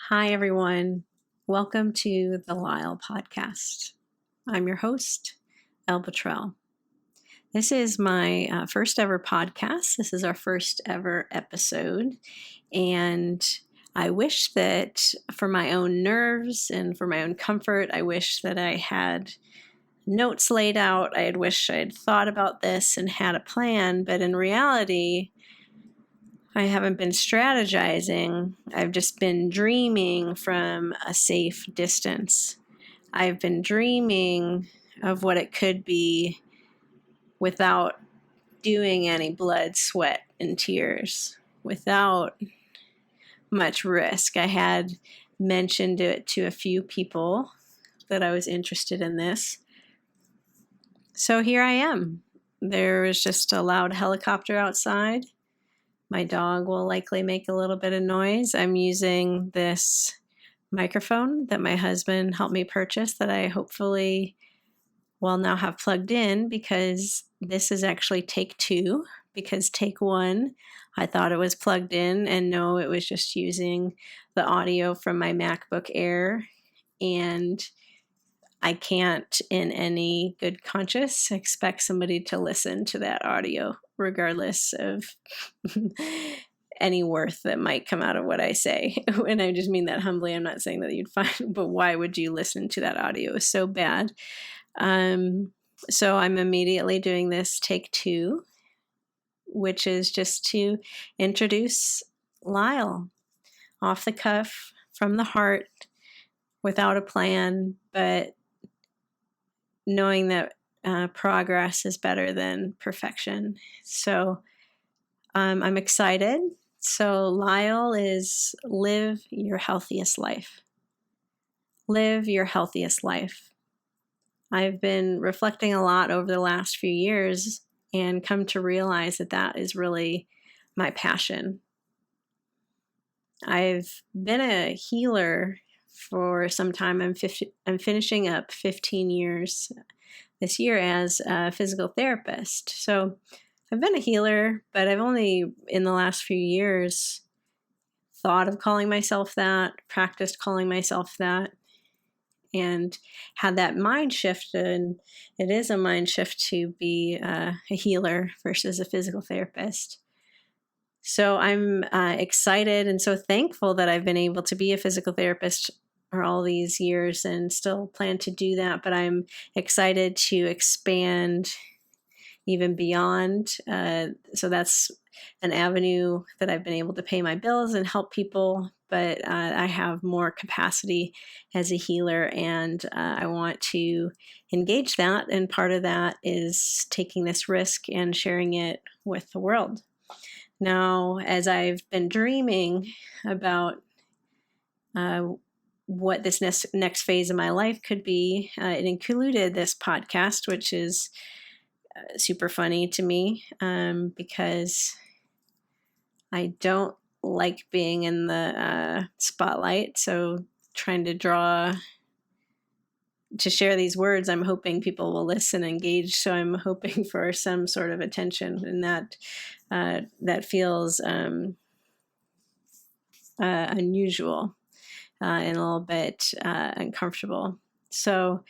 Hi, everyone. Welcome to the LYHL podcast. I'm your host, Elle. This is my first ever podcast. This is our first ever episode. And I wish that for my own nerves and for my own comfort, I wish that I had notes laid out. I wish I had thought about this and had a plan. But in reality, I haven't been strategizing. I've just been dreaming from a safe distance. I've been dreaming of what it could be without doing any blood, sweat, and tears, without much risk. I had mentioned it to a few people that I was interested in this. So here I am. There was just a loud helicopter outside. My dog will likely make a little bit of noise. I'm using this microphone that my husband helped me purchase that I hopefully will now have plugged in, because this is actually take 2, because take 1, I thought it was plugged in, and no, it was just using the audio from my MacBook Air, and I can't in any good conscience expect somebody to listen to that audio, regardless of any worth that might come out of what I say. And I just mean that humbly. I'm not saying that you'd find, but why would you listen to that audio? It's so bad. So I'm immediately doing this take 2, which is just to introduce LYHL off the cuff, from the heart, without a plan, but knowing that progress is better than perfection. So I'm excited. So LYHL is live your healthiest life. Live your healthiest life. I've been reflecting a lot over the last few years and come to realize that that is really my passion. I've been a healer for some time. I'm finishing up 15 years this year as a physical therapist. So I've been a healer, but I've only in the last few years thought of calling myself that, practiced calling myself that, and had that mind shift. And it is a mind shift to be a healer versus a physical therapist. So I'm excited and so thankful that I've been able to be a physical therapist for all these years and still plan to do that. But I'm excited to expand even beyond. So that's an avenue that I've been able to pay my bills and help people. But I have more capacity as a healer, and I want to engage that. And part of that is taking this risk and sharing it with the world. Now, as I've been dreaming about what this next phase of my life could be, it included this podcast, which is super funny to me because I don't like being in the spotlight. So trying to share these words, I'm hoping people will listen and engage. So I'm hoping for some sort of attention, and that feels unusual and a little bit uncomfortable. So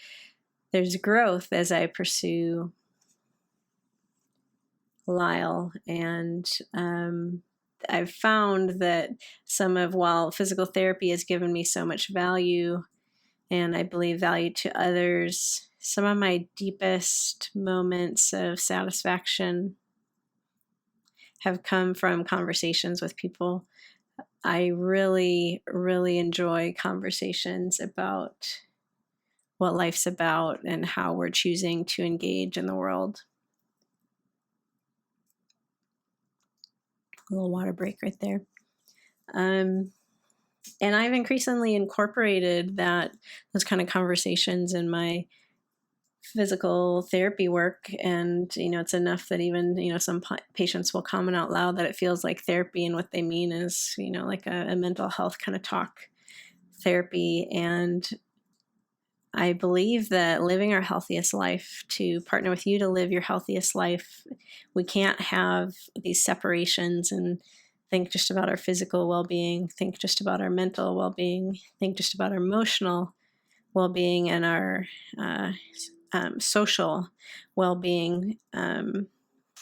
there's growth as I pursue LYHL, and I've found that while physical therapy has given me so much value, and I believe value to others, some of my deepest moments of satisfaction have come from conversations with people. I really, really enjoy conversations about what life's about and how we're choosing to engage in the world. A little water break right there. And I've increasingly incorporated those kind of conversations in my physical therapy work. And, it's enough that even, some patients will comment out loud that it feels like therapy, and what they mean is, like a mental health kind of talk therapy. And I believe that living our healthiest life, to partner with you to live your healthiest life, we can't have these separations and think just about our physical well-being, think just about our mental well-being, think just about our emotional well-being, and our social well-being.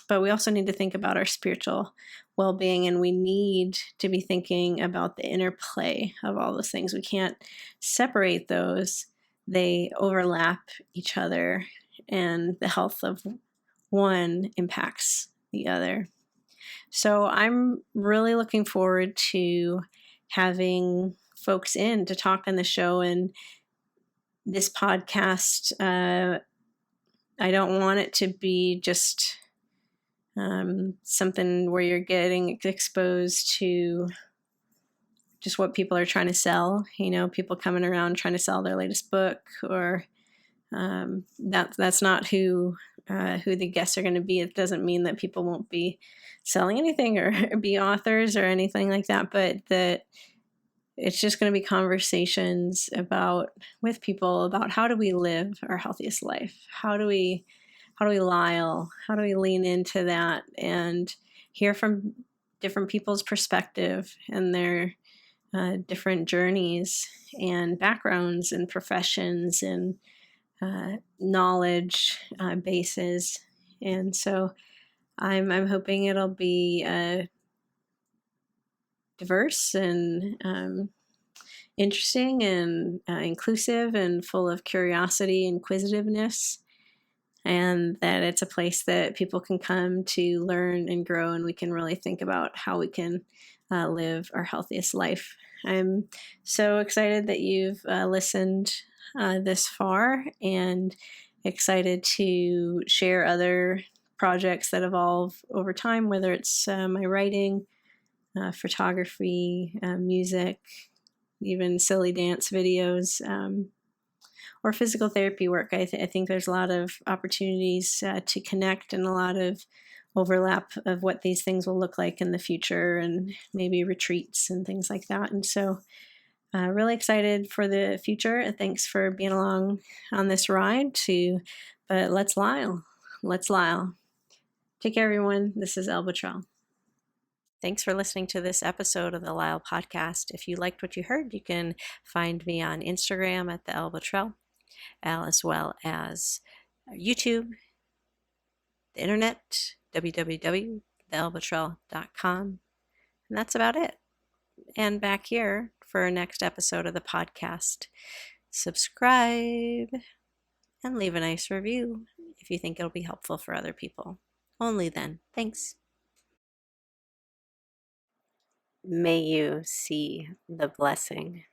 But we also need to think about our spiritual well-being, and we need to be thinking about the interplay of all those things. We can't separate those. They overlap each other, and the health of one impacts the other. So I'm really looking forward to having folks in to talk on the show. And this podcast, I don't want it to be just something where you're getting exposed to just what people are trying to sell, people coming around trying to sell their latest book, or that's not who the guests are going to be. It doesn't mean that people won't be selling anything or be authors or anything like that, but that it's just going to be conversations with people about how do we live our healthiest life? How do we LYHL? How do we lean into that and hear from different people's perspective and their different journeys and backgrounds and professions and knowledge bases. And so I'm hoping it'll be diverse and interesting and inclusive and full of curiosity and inquisitiveness, and that it's a place that people can come to learn and grow, and we can really think about how we can live our healthiest life. I'm so excited that you've listened this far, and excited to share other projects that evolve over time, whether it's my writing, photography, music, even silly dance videos, or physical therapy work. I think there's a lot of opportunities to connect, and a lot of overlap of what these things will look like in the future, and maybe retreats and things like that. And so really excited for the future. Thanks for being along on this ride but let's LYHL. Let's LYHL. Take care, everyone. This is Elle. Thanks for listening to this episode of the LYHL podcast. If you liked what you heard, you can find me on Instagram at the Elle, as well as YouTube, the internet, www.theellebutrell.com. And that's about it. And back here for our next episode of the podcast. Subscribe and leave a nice review if you think it'll be helpful for other people. Only then. Thanks. May you see the blessing.